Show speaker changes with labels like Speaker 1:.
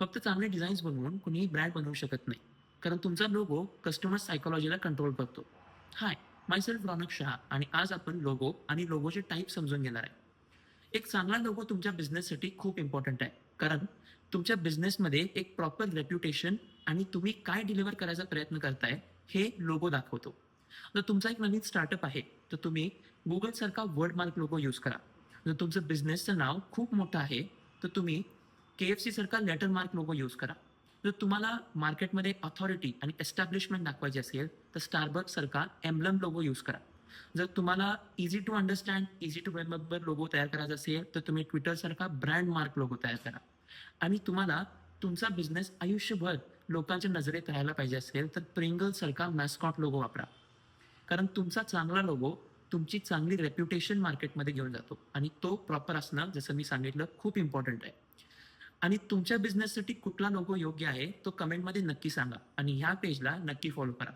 Speaker 1: फक्त चांगले डिझाईन्स बनवून कुणीही ब्रँड बनवू शकत नाही. कारण तुमचा लोगो कस्टमर सायकॉलॉजीला कंट्रोल करतो. हाय, मायसेल्फ रौनक शहा आणि आज आपण लोगो आणि लोगोचे टाइप समजून घेणार आहे. एक चांगला लोगो तुमच्या बिझनेससाठी खूप इम्पॉर्टंट आहे. कारण तुमच्या बिझनेसमध्ये एक प्रॉपर रेप्युटेशन आणि तुम्ही काय डिलिव्हर करायचा प्रयत्न करताय हे लोगो दाखवतो. जर तुमचा एक नवीन स्टार्टअप आहे, तर तुम्ही Googleसारखा वर्डमार्क लोगो यूज करा. जर तुमचं बिझनेसचं नाव खूप मोठं आहे, तर तुम्ही KFC सारखा लेटर मार्क लोगो यूज करा. जर तुम्हाला मार्केटमध्ये ऑथॉरिटी आणि एस्टॅब्लिशमेंट दाखवायची असेल, तर Starbucks सारखा एम्ब्लम लोगो यूज करा. जर तुम्हाला easy to understand, easy to remember logo तयार करायचा असेल, तर तुम्ही Twitter सारखा ब्रँड मार्क लोगो तयार करा. आणि तुम्हाला तुमचा बिझनेस आयुष्यभर लोकांच्या नजरेत राहायला पाहिजे असेल, तर Pringles सारखा मॅस्कॉट लोगो वापरा. कारण तुमचा चांगला लोगो तुमची चांगली रेप्युटेशन मार्केटमध्ये घेऊन जातो आणि तो प्रॉपर असणं, जसं मी सांगितलं, खूप इम्पॉर्टंट आहे. आणि तुमच्या बिझनेससाठी कुठला लोगो योग्य आहे, तो कमेंटमध्ये नक्की सांगा आणि ह्या पेजला नक्की फॉलो करा.